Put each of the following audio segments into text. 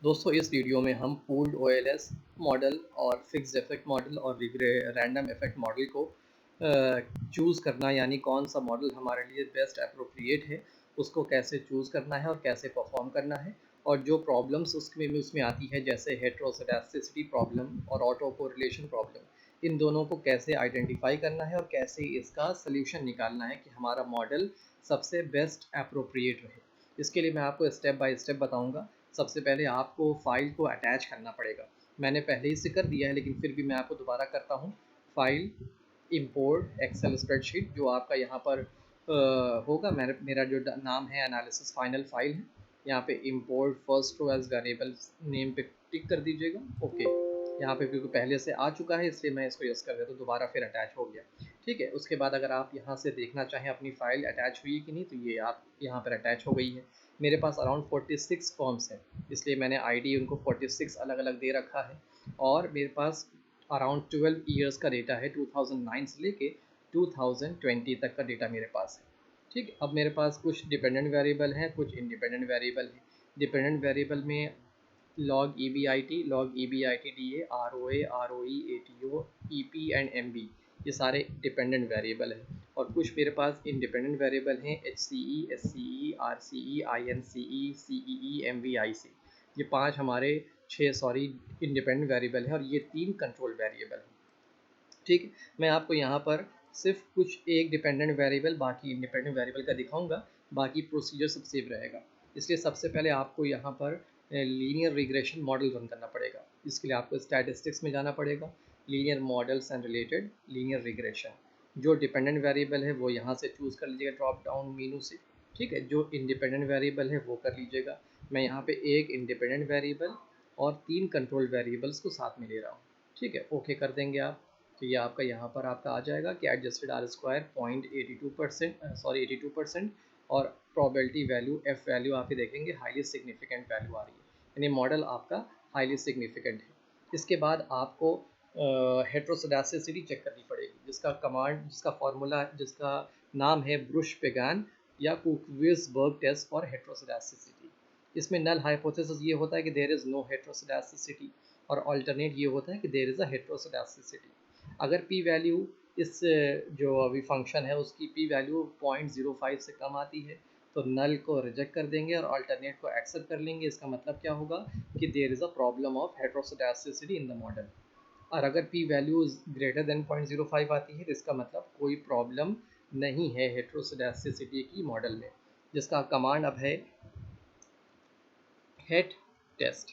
दोस्तों इस वीडियो में हम पूल्ड ओएलएस मॉडल और फिक्स्ड इफेक्ट मॉडल और रैंडम इफेक्ट मॉडल को चूज़ करना, यानी कौन सा मॉडल हमारे लिए बेस्ट अप्रोप्रिएट है उसको कैसे चूज़ करना है और कैसे परफॉर्म करना है, और जो प्रॉब्लम्स उसमें आती है जैसे हेट्रोस्केडास्टिसिटी प्रॉब्लम और ऑटो कोरिलेशन प्रॉब्लम, इन दोनों को कैसे आइडेंटिफाई करना है और कैसे इसका सल्यूशन निकालना है कि हमारा मॉडल सबसे बेस्ट अप्रोप्रिएट रहे। इसके लिए मैं आपको स्टेप बाय स्टेप बताऊंगा। सबसे पहले आपको फ़ाइल को अटैच करना पड़ेगा। मैंने पहले ही से कर दिया है लेकिन फिर भी मैं आपको दोबारा करता हूँ। फाइल, इंपोर्ट एक्सेल स्प्रेडशीट, जो आपका यहाँ पर होगा। मेरा जो नाम है एनालिसिस फाइनल फाइल है। यहाँ पे import first row as variable name पे टिक कर दीजिएगा। ओके, यहाँ पे क्योंकि पहले से आ चुका है इसलिए मैं इसको यस कर देता हूँ, दोबारा फिर अटैच हो गया। ठीक है, उसके बाद अगर आप यहाँ से देखना चाहें अपनी फ़ाइल अटैच हुई है कि नहीं, तो ये आप यहाँ पर अटैच हो गई है। मेरे पास अराउंड 46 फॉर्म्स हैं, इसलिए मैंने आईडी उनको 46 अलग अलग दे रखा है। और मेरे पास अराउंड 12 ईयर्स का डेटा है, 2009 से लेके 2020 तक का डेटा मेरे पास है। ठीक, अब मेरे पास कुछ डिपेंडेंट वेरिएबल हैं, कुछ इंडिपेंडेंट वेरिएबल हैं। डिपेंडेंट वेरिएबल में log E B I T, log E B I T D A, R O E, A T O, E P and M B, ये सारे डिपेंडेंट वेरिएबल हैं। और कुछ मेरे पास इंडिपेंडेंट वेरिएबल हैं, H C E, S C E, R C E, I N C E, C E E, M V I C. ये पांच हमारे इंडिपेंडेंट वेरिएबल हैं और ये 3 कंट्रोल वेरिएबल हैं। ठीक है, मैं आपको यहाँ पर सिर्फ कुछ एक डिपेंडेंट वेरिएबल बाकी इंडिपेंडेंट वेरिएबल का दिखाऊंगा, बाकी प्रोसीजर सब सेव रहेगा। इसलिए सबसे पहले आपको यहाँ पर लीनियर रिग्रेशन मॉडल रन करना पड़ेगा। इसके लिए आपको स्टैटिस्टिक्स में जाना पड़ेगा, linear models and related linear regression. जो डिपेंडेंट वेरिएबल है वो यहाँ से चूज़ कर लीजिएगा ड्रॉप डाउन मेनू से। ठीक है, जो इंडिपेंडेंट वेरिएबल है वो कर लीजिएगा। मैं यहाँ पे एक इंडिपेंडेंट वेरिएबल और 3 कंट्रोल वेरिएबल्स को साथ में ले रहा हूँ। ठीक है, ओके कर देंगे आप। तो ये आपका यहाँ पर आपका आ जाएगा कि एडजस्टेड आर स्क्वायर 82%, और प्रोबेबिलिटी वैल्यू एफ वैल्यू आप देखेंगे हाईली सिग्निफिकेंट वैल्यू आ रही है, यानी मॉडल आपका हाईली सिग्निफिकेंट है। इसके बाद आपको हेट्रोस्केडास्टिसिटी चेक करनी पड़ेगी, जिसका फॉर्मूला, जिसका नाम है ब्रुश पेगान या कुकविसबर्ग टेस्ट फॉर हेट्रोस्केडास्टिसिटी। इसमें नल हाइपोथेसिस ये होता है कि देयर इज़ नो हेट्रोस्केडास्टिसिटी, और अल्टरनेट ये होता है कि देयर इज़ अ हेट्रोस्केडास्टिसिटी। अगर पी वैल्यू इस जो अभी फंक्शन है उसकी पी वैल्यू 0.05 से कम आती है तो नल को रिजेक्ट कर देंगे और अल्टरनेट को एक्सेप्ट कर लेंगे। इसका मतलब क्या होगा कि there is a problem of heteroscedasticity in the model. और अगर पी वैल्यू ग्रेटर देन 0.05 आती है तो इसका मतलब कोई प्रॉब्लम नहीं है हेट्रोस्केडास्टिसिटी की मॉडल में, जिसका कमांड अब है हेट टेस्ट।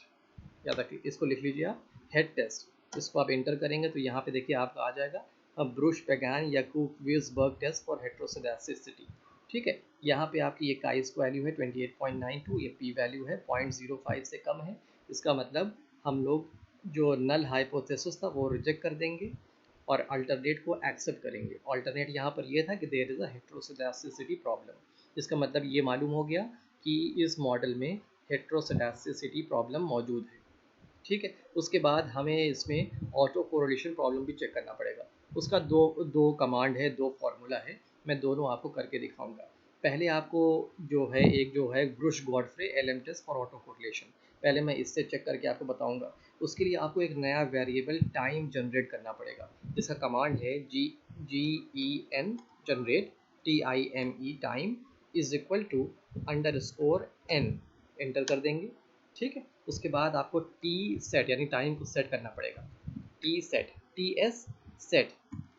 याद रखिए, इसको लिख लीजिए आप, हेड टेस्ट। इसको आप एंटर करेंगे तो यहाँ पे देखिए आपका आ जाएगा ब्रुश पेगान या कुकविसबर्ग टेस्ट फॉर हेट्रोस्केडास्टिसिटी। ठीक है, यहाँ पे आपकी ये काई की वैल्यू है 28.92, ये पी वैल्यू है 0.05 से कम है। इसका मतलब हम लोग जो नल हाइपोथेसिस था वो रिजेक्ट कर देंगे और अल्टरनेट को एक्सेप्ट करेंगे। अल्टरनेट यहाँ पर ये था कि देयर इज़ अ हेट्रोस्केडास्टिसिटी प्रॉब्लम। इसका मतलब ये मालूम हो गया कि इस मॉडल में हेट्रोस्केडास्टिसिटी प्रॉब्लम मौजूद है। ठीक है, उसके बाद हमें इसमें ऑटो कोरिलेशन प्रॉब्लम भी चेक करना पड़ेगा। उसका दो कमांड है, दो फार्मूला है, मैं दोनों आपको करके दिखाऊंगा। पहले आपको जो है Breusch Godfrey L M test for autocorrelation, पहले मैं इससे चेक करके आपको बताऊंगा। उसके लिए आपको एक नया वेरिएबल टाइम जनरेट करना पड़ेगा, जिसका कमांड है GEN generate TIME time is equal to _n, enter कर देंगे। ठीक है, उसके बाद आपको टी सेट यानी टाइम को सेट करना पड़ेगा। टी सेट, TS सेट,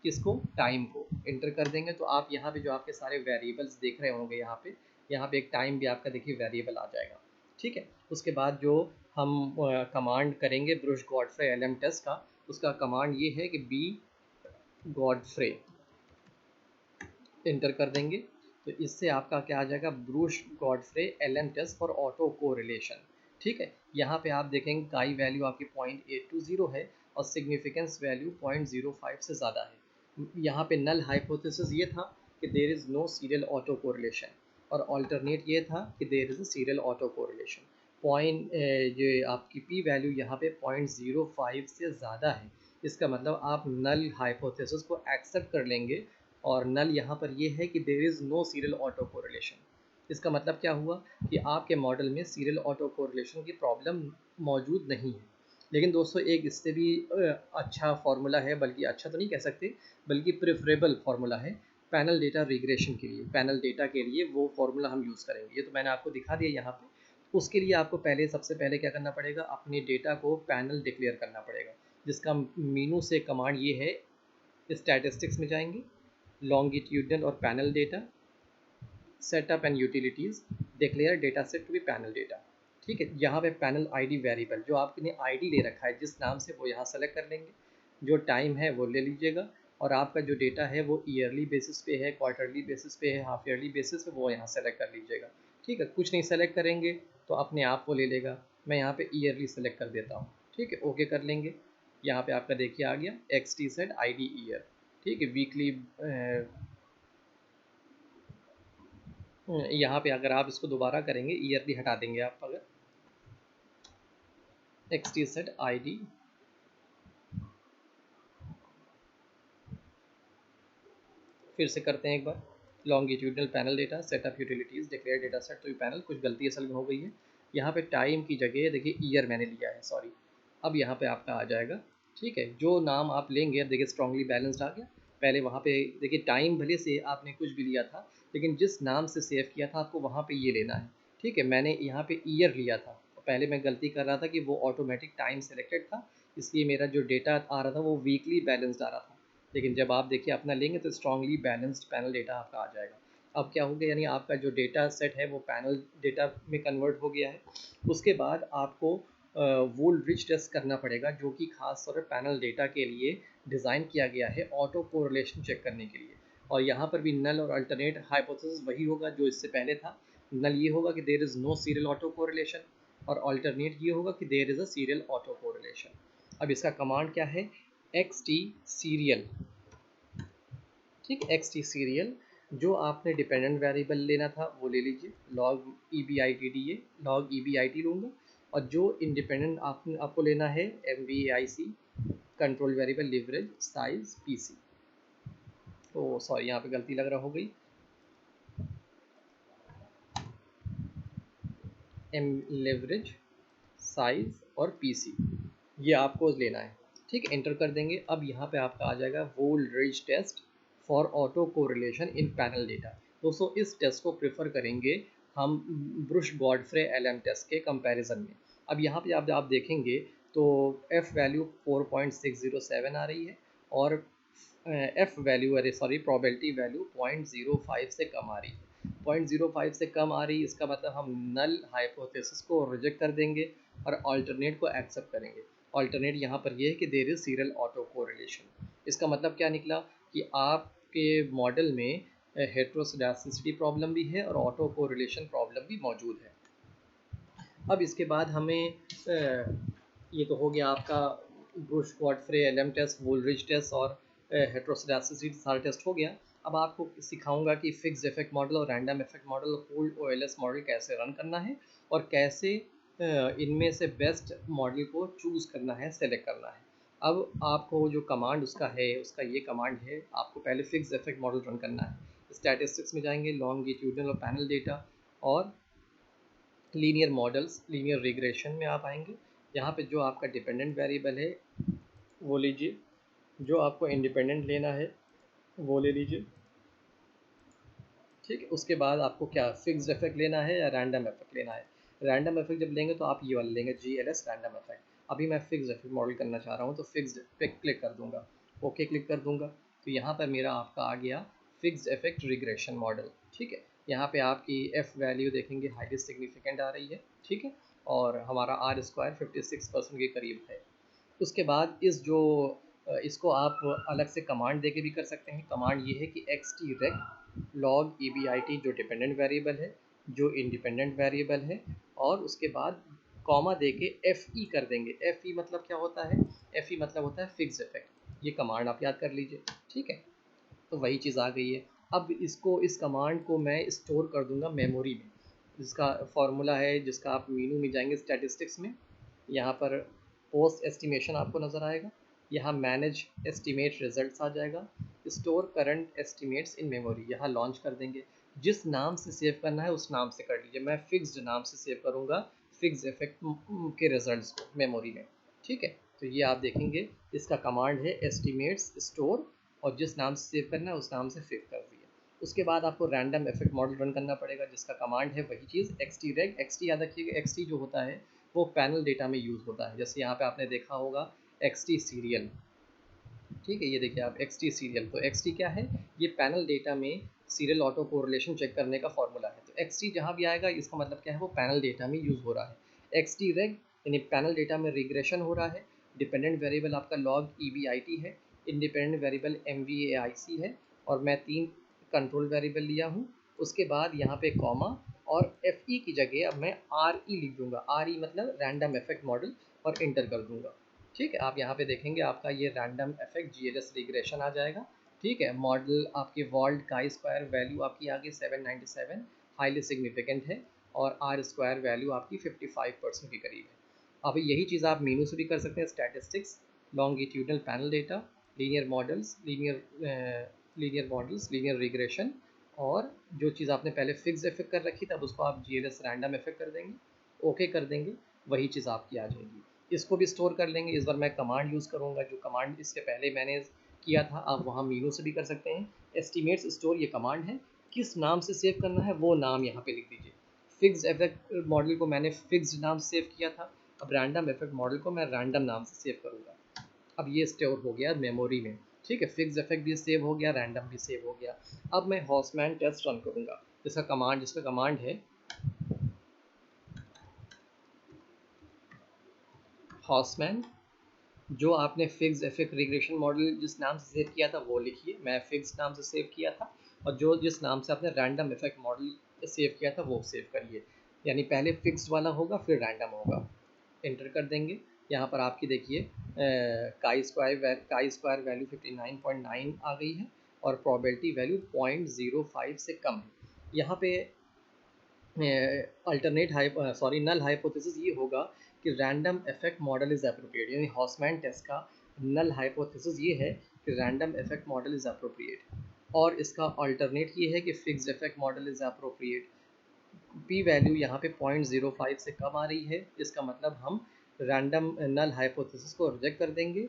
किसको, टाइम को एंटर कर देंगे तो आप यहाँ पे जो आपके सारे वेरिएबल्स देख रहे होंगे, यहाँ पे एक टाइम भी आपका देखिए वेरिएबल आ जाएगा। ठीक है, उसके बाद जो हम कमांड करेंगे ब्रुश गॉडफ्रे एलएम टेस्ट का, उसका कमांड ये है कि बी गॉडफ्रे, एंटर कर देंगे तो इससे आपका क्या आ जाएगा, Breusch Godfrey LM test for autocorrelation. ठीक है, यहाँ पे आप देखेंगे काई वैल्यू आपकी 0.820 है और सिग्निफिकेंस वैल्यू 0.05 से ज़्यादा है। यहाँ पे नल हाइपोथेसिस ये था कि there is no serial autocorrelation, और अल्टरनेट ये था कि there is a serial autocorrelation. ये आपकी पी वैल्यू यहाँ पे 0.05 से ज़्यादा है। इसका मतलब आप नल हाइपोथेसिस को एक्सेप्ट कर लेंगे, और नल यहाँ पर ये है कि there is no serial autocorrelation. इसका मतलब क्या हुआ कि आपके मॉडल में सीरियल ऑटो कोरिलेशन की प्रॉब्लम मौजूद नहीं है। लेकिन दोस्तों एक इससे भी अच्छा फार्मूला है, बल्कि अच्छा तो नहीं कह सकते, बल्कि प्रेफरेबल फार्मूला है पैनल डेटा रिग्रेशन के लिए। पैनल डेटा के लिए वो फार्मूला हम यूज़ करेंगे। ये तो मैंने आपको दिखा दिया यहाँ पे। उसके लिए आपको सबसे पहले क्या करना पड़ेगा, अपने डेटा को पैनल डिक्लेयर करना पड़ेगा, जिसका मीनू से कमांड ये है, स्टैटिस्टिक्स में जाएंगे, लॉन्गिट्यूडनल और panel data, setup and utilities, declare data set to be panel data. ठीक है, यहाँ पे पैनल आईडी वेरिएबल जो आपने आईडी ले रखा है जिस नाम से, वो यहाँ सेलेक्ट कर लेंगे। जो टाइम है वो ले लीजिएगा, और आपका जो डेटा है वो ईयरली बेसिस पे है, क्वार्टरली बेसिस पे है, हाफ ईयरली बेसिस पे, वो यहाँ सेलेक्ट कर लीजिएगा। ठीक है, कुछ नहीं सेलेक्ट करेंगे तो अपने आप वो ले लेगा। मैं यहाँ पे ईयरली सेलेक्ट कर देता हूँ। ठीक है, ओके कर लेंगे। यहाँ पे आपका देखिए आ गया एक्सटी सेट आईडी ईयर। ठीक है, वीकली यहाँ पे अगर आप इसको दोबारा करेंगे, ईयरली हटा देंगे आप, अगर एक्सटी सेट आईडी फिर से करते हैं एक बार, longitudinal panel data, setup utilities, declare data set to be panel. कुछ गलती असल में हो गई है, यहाँ पे टाइम की जगह देखिए ईयर मैंने लिया है, सॉरी। अब यहाँ पे आपका आ जाएगा। ठीक है, जो नाम आप लेंगे, अब देखिए स्ट्रांगली बैलेंस्ड आ गया। पहले वहाँ पे देखिए टाइम भले से आपने कुछ भी लिया था, लेकिन जिस नाम से सेव किया था आपको वहाँ पे ये लेना है। ठीक है, मैंने यहाँ पे ईयर लिया था, पहले मैं गलती कर रहा था कि वो ऑटोमेटिक टाइम सेलेक्टेड था, इसलिए मेरा जो डेटा आ रहा था वो वीकली बैलेंस्ड आ रहा था। लेकिन जब आप देखिए अपना लेंगे तो स्ट्रांगली बैलेंस्ड पैनल डेटा आपका आ जाएगा। अब क्या हो गया, यानी आपका जो डेटा सेट है वो पैनल डेटा में कन्वर्ट हो गया है। उसके बाद आपको वूल रिच टेस्ट करना पड़ेगा, जो कि खास तौर पर पैनल डेटा के लिए डिज़ाइन किया गया है, ऑटो कोरिलेशन चेक करने के लिए। और यहाँ पर भी नल और अल्टरनेट हाइपोथेसिस वही होगा जो इससे पहले था। नल ये होगा कि there is no serial autocorrelation, और अल्टरनेट ये होगा कि there is a serial autocorrelation. अब इसका कमांड क्या है, एक्स टी सीरियल। ठीक, एक्स टी सीरियल। जो आपने डिपेंडेंट वेरिएबल लेना था वो ले लीजिए, log E B I T D A, log E B I T लूँगा। और जो इंडिपेंडेंट आपको लेना है, M V A I C, control variable leverage size P C. तो सॉरी यहाँ पे गलती लग रहा हो गई, एम लेवरेज साइज और पी सी, ये आपको लेना है। ठीक, एंटर कर देंगे। अब यहाँ पे आपका आ जाएगा वोल रिज test for autocorrelation in panel data. दोस्तों इस टेस्ट को प्रेफर करेंगे हम ब्रुश गॉडफ्रे एलएम टेस्ट के कंपैरिजन में। अब यहाँ पे आप देखेंगे तो एफ वैल्यू 4.607 आ रही है, और एफ वैल्यू, अरे सॉरी, प्रोबेबिलिटी वैल्यू 0.05 से कम आ रही है। 0.05 से कम आ रही है, इसका मतलब हम नल हाइपोथेसिस को रिजेक्ट कर देंगे और अल्टरनेट को एक्सेप्ट करेंगे। अल्टरनेट यहाँ पर ये है कि there is serial autocorrelation. इसका मतलब क्या निकला कि आपके मॉडल में हेट्रोस्केडास्टिसिटी प्रॉब्लम भी है और ऑटो कोरिलेशन प्रॉब्लम भी मौजूद है। अब इसके बाद हमें ये तो हो गया आपका ब्रुश गॉडफ्रे एलएम टेस्ट, वोलरिज टेस्ट और हेट्रोस्केडास्टिसिटी सारा टेस्ट हो गया। अब आपको सिखाऊंगा कि फिक्स्ड इफेक्ट मॉडल और रैंडम इफेक्ट मॉडल और पूल्ड ओएलएस मॉडल कैसे रन करना है, और कैसे इनमें से बेस्ट मॉडल को चूज़ करना है, सेलेक्ट करना है। अब आपको जो कमांड उसका है, उसका ये कमांड है, आपको पहले फिक्स्ड इफेक्ट मॉडल रन करना है। स्टैटिस्टिक्स में जाएंगे, लॉन्गिट्यूडनल और पैनल डेटा, और लीनियर मॉडल्स, लीनियर रिग्रेशन में आप आएंगे। यहाँ पे जो आपका डिपेंडेंट वेरिएबल है वो लीजिए, जो आपको इंडिपेंडेंट लेना है वो ले लीजिए। ठीक है, उसके बाद आपको क्या फिक्स्ड इफेक्ट लेना है या रैंडम इफेक्ट लेना है। रैंडम इफेक्ट जब लेंगे तो आप ये वाला लेंगे, G L S random effect. अभी मैं फिक्स्ड इफेक्ट मॉडल करना चाह रहा हूँ, तो फिक्स्ड पे क्लिक कर दूंगा, ओके क्लिक कर दूंगा। तो यहाँ पर मेरा आपका आ गया फिक्स्ड इफेक्ट रिग्रेशन मॉडल। ठीक है, यहाँ पे आपकी एफ वैल्यू देखेंगे हाईली सिग्निफिकेंट आ रही है। ठीक है, और हमारा आर स्क्वायर 56% के करीब है। उसके बाद इसको आप अलग से कमांड देके भी कर सकते हैं। कमांड ये है कि X T reg log E B I T, जो डिपेंडेंट वेरिएबल है, जो इंडिपेंडेंट वेरिएबल है, और उसके बाद कॉमा दे के एफ ई कर देंगे। एफ ई मतलब क्या होता है, एफ ई मतलब होता है फिक्स इफेक्ट। ये कमांड आप याद कर लीजिए। ठीक है, तो वही चीज़ आ गई है। अब इस कमांड को मैं स्टोर कर दूंगा मेमोरी में, जिसका फॉर्मूला है, जिसका आप मीनू में जाएंगे स्टैटिस्टिक्स में, यहाँ पर पोस्ट एस्टिमेशन आपको नज़र आएगा, यहाँ मैनेज एस्टिमेट रिजल्ट्स आ जाएगा, store current estimates in memory, यहाँ लॉन्च कर देंगे। जिस नाम से सेव करना है उस नाम से कर लीजिए। मैं फिक्स्ड नाम से सेव करूँगा फिक्स इफेक्ट के रिजल्ट्स को मेमोरी में, ठीक है। तो ये आप देखेंगे इसका कमांड है एस्टिमेट्स स्टोर, और जिस नाम से सेव करना है उस नाम से फिक्स कर दिया। उसके बाद आपको रैंडम इफेक्ट मॉडल रन करना पड़ेगा, जिसका कमांड है वही चीज़ एक्सटी रेग। एक्सटी याद रखिएगा, एक्सटी जो होता है वो पैनल डेटा में यूज़ होता है। जैसे यहाँ पे आपने देखा होगा एक्सटी सीरियल, ठीक है। ये देखिए आप एक्सटी सीरियल, तो एक्सटी क्या है, ये पैनल डेटा में सीरियल ऑटो कोरिलेशन चेक करने का फॉर्मूला है। तो एक्सटी जहाँ भी आएगा इसका मतलब क्या है, वो पैनल डेटा में यूज़ हो रहा है। एक्सटी रेग यानी पैनल डेटा में रिग्रेशन हो रहा है। डिपेंडेंट वेरिएबल आपका लॉग EBIT है, इंडिपेंडेंट वेरिएबल MVAIC है, और मैं 3 कंट्रोल वेरिएबल लिया हूँ। उसके बाद यहाँ पे कॉमा और FE की जगह अब मैं RE लिख दूंगा। RE मतलब रैंडम इफेक्ट मॉडल, और इंटर कर दूंगा, ठीक है। आप यहाँ पे देखेंगे आपका ये रैंडम इफेक्ट GLS रिग्रेशन आ जाएगा, ठीक है। मॉडल आपके वॉल्ट का स्क्वायर वैल्यू आपकी आ गई 797, हाईली सिग्निफिकेंट है, और आर स्क्वायर वैल्यू आपकी 55% के करीब है। अब यही चीज़ आप मीनू से भी कर सकते हैं, statistics, longitudinal panel data, linear models, linear regression, और जो चीज़ आपने पहले फिक्स इफेक्ट कर रखी तब उसको आप GLS रैंडम इफेक्ट कर देंगे, ओके कर देंगे, वही चीज़ आपकी आ जाएगी। इसको भी स्टोर कर लेंगे। इस बार मैं कमांड यूज़ करूँगा, जो कमांड इसके पहले मैंने किया था, आप वहाँ मीनू से भी कर सकते हैं। एस्टिमेट्स स्टोर ये कमांड है, किस नाम से सेव करना है वो नाम यहाँ पे लिख दीजिए। फिक्स इफेक्ट मॉडल को मैंने फिक्स्ड नाम से सेव किया था, अब रैंडम इफेक्ट मॉडल को मैं रैंडम नाम से सेव करूँगा। अब ये स्टोर हो गया मेमोरी में, ठीक है। फिक्स इफेक्ट भी सेव हो गया, रैंडम भी सेव हो गया। अब मैं हॉसमैन टेस्ट रन करूँगा, जिसका कमांड है हॉसमैन। जो आपने फिक्स इफेक्ट रिग्रेशन मॉडल जिस नाम से सेव किया था वो लिखिए, मैं फिक्स नाम से सेव किया था, और जो जिस नाम से आपने रैंडम इफेक्ट मॉडल सेव किया था वो सेव करिए। यानी पहले फिक्स्ड वाला होगा फिर रैंडम होगा, एंटर कर देंगे। यहाँ पर आपकी देखिए काई स्क्वायर वैल्यू 59.9 आ गई है, और प्रोबेबिलिटी वैल्यू 0.05 से कम है। यहाँ पे नल हाइपोथेसिस ये होगा कि random effect model is appropriate, यानी हॉसमैन टेस्ट का नल हाइपोथेसिस ये है कि random effect model is appropriate, और इसका अल्टरनेट ये है कि fixed effect model is appropriate. P value यहाँ पे 0.05 से कम आ रही है, इसका मतलब हम रैंडम नल हाइपोथेसिस को रिजेक्ट कर देंगे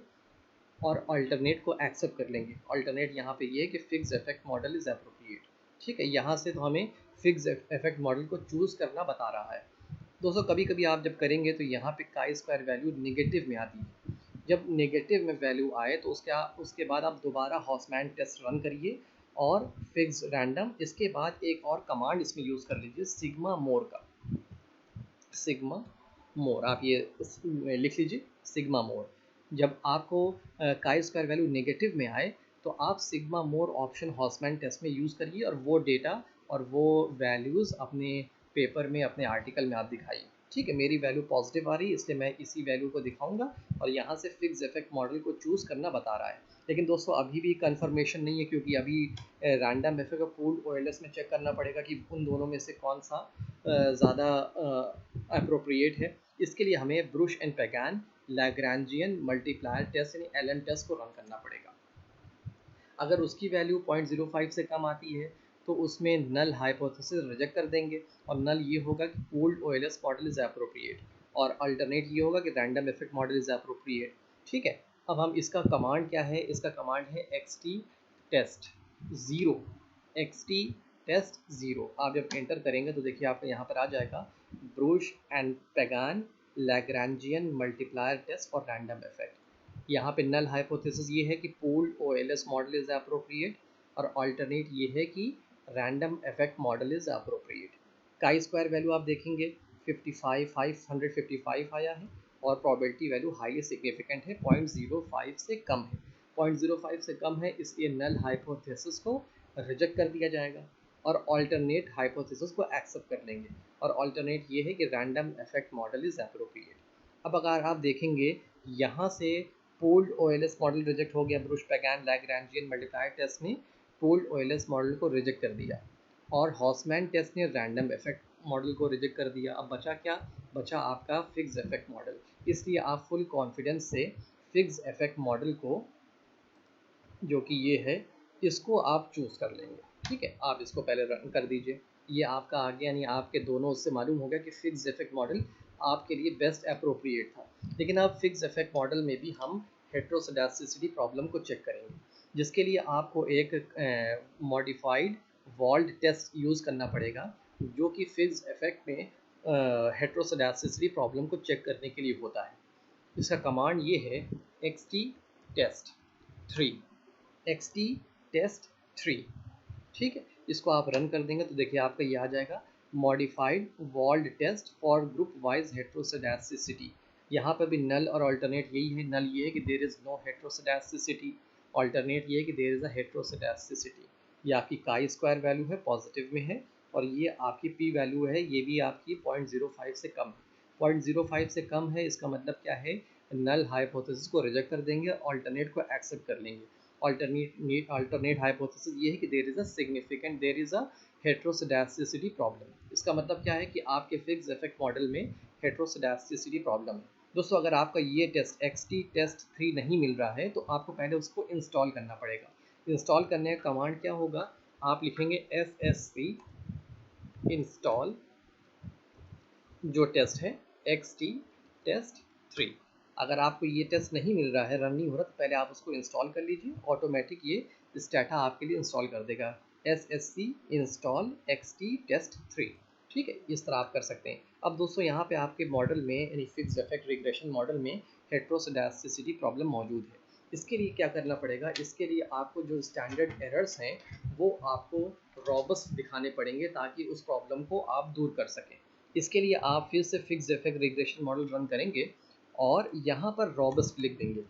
और अल्टरनेट को एक्सेप्ट कर लेंगे। अल्टरनेट यहाँ पे ये है कि fix effect model is appropriate, ठीक है। यहाँ से तो हमें फिक्स इफेक्ट मॉडल को चूज़ करना बता रहा है। दोस्तों कभी कभी आप जब करेंगे तो यहाँ पे काई स्क्वायर वैल्यू नेगेटिव में आती है। जब नेगेटिव में वैल्यू आए तो उसके बाद आप दोबारा हॉसमैन टेस्ट रन करिए और फिक्स रैंडम, इसके बाद एक और कमांड इसमें यूज़ कर लीजिए सिग्मा मोर का। सिग्मा मोर आप ये लिख लीजिए, सिग्मा मोर। जब आपको काई स्क्वायर वैल्यू नेगेटिव में आए तो आप सिग्मा मोर ऑप्शन हॉसमैन टेस्ट में यूज़ करिए, और वो डेटा और वो वैल्यूज़ अपने पेपर में, अपने आर्टिकल में आप दिखाइए, ठीक है। मेरी वैल्यू पॉजिटिव आ रही है इसलिए मैं इसी वैल्यू को दिखाऊंगा, और यहाँ से फिक्स इफेक्ट मॉडल को चूज़ करना बता रहा है। लेकिन दोस्तों अभी भी कंफर्मेशन नहीं है, क्योंकि अभी रैंडम इफेक्ट और पूल्ड OLS में चेक करना पड़ेगा कि उन दोनों में से कौन सा ज़्यादा अप्रोप्रिएट है। इसके लिए हमें Breusch and Pagan Lagrangian multiplier test यानी LM टेस्ट को रन करना पड़ेगा। अगर उसकी वैल्यू 0.05 से कम आती है तो उसमें नल हाइपोथेसिस रिजेक्ट कर देंगे, और नल ये होगा कि pooled OLS model is appropriate, और अल्टरनेट ये होगा कि random effect model is appropriate, ठीक है। अब हम इसका कमांड क्या है, इसका कमांड है XT टेस्ट 0, XT टेस्ट 0। आप जब एंटर करेंगे तो देखिए आपको यहाँ पर आ जाएगा Breusch and Pagan Lagrangian multiplier test for random effect. यहाँ पे नल हाइपोथेसिस ये है कि pooled OLS model is appropriate, और अल्टरनेट ये है कि random effect model is appropriate. Chi square value आप देखेंगे 555 आया है, और प्रोबेबिलिटी वैल्यू हाईली सिग्निफिकेंट है, 0.05 से कम है। 0.05 से कम है इसलिए नल हाइपोथेसिस को रिजेक्ट कर दिया जाएगा, और अल्टरनेट हाइपोथेसिस को एक्सेप्ट कर लेंगे, और अल्टरनेट ये है कि random effect model is appropriate. अब अगर आप देखेंगे यहाँ से पूल्ड OLS मॉडल रिजेक्ट हो गया, brush pagan Lagrangian multiplier test ने पूल्ड OLS मॉडल को रिजेक्ट कर दिया, और हॉसमैन टेस्ट ने रैंडम इफेक्ट मॉडल को रिजेक्ट कर दिया। अब बचा क्या, बचा आपका फिक्स इफेक्ट मॉडल। इसलिए आप फुल कॉन्फिडेंस से फिक्स इफेक्ट मॉडल को, जो कि ये है, इसको आप चूज़ कर लेंगे। ठीक है, आप इसको पहले रन कर दीजिए। ये आपका आ गया, यानी आपके दोनों उससे मालूम हो गया कि फिक्स इफेक्ट मॉडल आपके लिए बेस्ट अप्रोप्रिएट था। लेकिन अब फिक्स इफेक्ट मॉडल में भी हम हेट्रोसडास्टिसिटी प्रॉब्लम को चेक करेंगे, जिसके लिए आपको एक मॉडिफाइड वॉल्ड टेस्ट यूज़ करना पड़ेगा, जो कि फिक्स इफेक्ट में हेट्रोसडास्टिसिटी प्रॉब्लम को चेक करने के लिए होता है। इसका कमांड ये है xt टेस्ट 3, xt टेस्ट 3। ठीक है, इसको आप रन कर देंगे तो देखिए आपका ये आ जाएगा modified Wald test for group wise heteroscedasticity. यहाँ पर भी नल और अल्टरनेट यही है। नल ये है कि देर इज़ नो हेट्रोसडास्टिसिटी, अल्टरनेट ये है कि देर इज़ अ हेट्रोसडास्टिसिटी। ये आपकी काई स्क्वायर वैल्यू है, पॉजिटिव में है, और ये आपकी पी वैल्यू है, ये भी आपकी 0.05 से कम है। 0.05 से कम है, इसका मतलब क्या है, नल हाइपोथेसिस को रिजेक्ट कर देंगे, अल्टरनेट को एक्सेप्ट कर लेंगे। अल्टरनेट हाइपोथेसिस ये है कि देर इज़ अ हेट्रोसडास्टिसिटी प्रॉब्लम। इसका मतलब क्या है कि आपके फिक्स इफेक्ट मॉडल में हेट्रोसडास्टिसिटी प्रॉब्लम है। दोस्तों, अगर आपका ये टेस्ट xt टेस्ट 3 नहीं मिल रहा है तो आपको पहले उसको इंस्टॉल करना पड़ेगा। इंस्टॉल करने का कमांड क्या होगा, आप लिखेंगे fsc इंस्टॉल जो टेस्ट है xt टेस्ट 3। अगर आपको ये टेस्ट नहीं मिल रहा है, रन नहीं हो रहा, तो पहले आप उसको इंस्टॉल कर लीजिए। ऑटोमेटिक ये स्टेटा आपके लिए इंस्टॉल कर देगा, SSC इंस्टॉल xt टेस्ट 3। ठीक है, इस तरह आप कर सकते हैं। अब दोस्तों, यहाँ पे आपके मॉडल में, यानी फिक्स्ड इफेक्ट रिग्रेशन मॉडल में हेट्रोसडास्टिसिटी प्रॉब्लम मौजूद है। इसके लिए क्या करना पड़ेगा, इसके लिए आपको जो स्टैंडर्ड एरर्स हैं वो आपको रॉबस्ट दिखाने पड़ेंगे, ताकि उस प्रॉब्लम को आप दूर कर सकें। इसके लिए आप फिर से fix effect regression model run करेंगे और यहाँ पर रॉबस्ट लिख देंगे।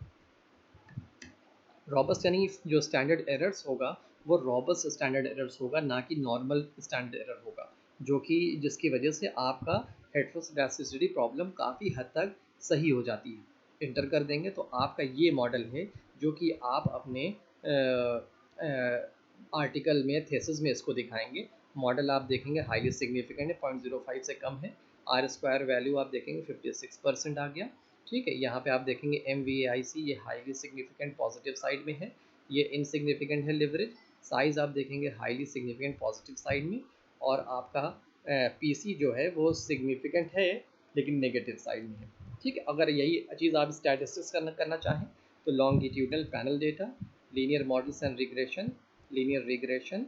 रॉबस्ट यानी जो स्टैंडर्ड एरर्स होगा वो रॉबस्ट स्टैंडर्ड एरर्स होगा, ना कि नॉर्मल स्टैंडर्ड एरर होगा, जो कि जिसकी वजह से आपका हेट्रोसडास्टिसिटी प्रॉब्लम काफ़ी हद तक सही हो जाती है। इंटर कर देंगे तो आपका ये मॉडल है, जो कि आप अपने आर्टिकल में, थेसिस में इसको दिखाएंगे। मॉडल आप देखेंगे हाईली सिग्निफिकेंट है, 0.05 से कम है। आर स्क्वायर वैल्यू आप देखेंगे 56% आ गया। ठीक है, यहाँ पे आप देखेंगे MVAIC, ये हाईली सिग्निफिकेंट पॉजिटिव साइड में है, ये इनसिग्निफिकेंट है लिवरेज। साइज़ आप देखेंगे हाईली सिग्निफिकेंट पॉजिटिव साइड में, और आपका PC जो है वो सिग्निफिकेंट है लेकिन नेगेटिव साइड में है। ठीक है, अगर यही चीज़ आप स्टैटिस्टिक्स करना चाहें तो longitudinal panel data, linear models and regression, linear regression,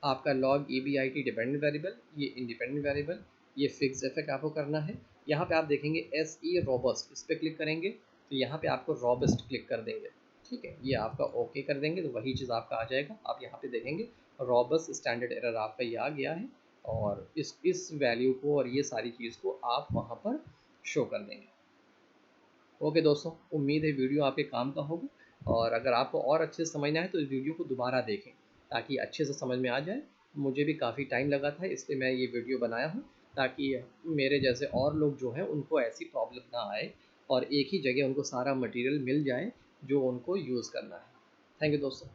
आपका लॉग EBIT डिपेंडेंट वेरिएबल, ये इंडिपेंडेंट वेरिएबल, ये फिक्स इफेक्ट आपको करना है। यहाँ पे आप देखेंगे SE रोबस्ट, इस पर क्लिक करेंगे तो यहाँ पे आपको रोबस्ट क्लिक कर देंगे। ठीक है, ये आपका ओके कर देंगे तो वही चीज़ आपका आ जाएगा। आप यहाँ पे देखेंगे रोबस्ट स्टैंडर्ड एरर आपका ये आ गया है, और इस वैल्यू को और ये सारी चीज़ को आप वहाँ पर शो कर देंगे। ओके दोस्तों, उम्मीद है वीडियो आपके काम का होगा, और अगर आपको और अच्छे से समझना है तो इस वीडियो को दोबारा देखें ताकि अच्छे से समझ में आ जाए। मुझे भी काफ़ी टाइम लगा था, इसलिए मैं ये वीडियो बनाया हूँ, ताकि मेरे जैसे और लोग जो हैं उनको ऐसी प्रॉब्लम ना आए, और एक ही जगह उनको सारा मटेरियल मिल जाए जो उनको यूज़ करना है। थैंक यू दोस्तों।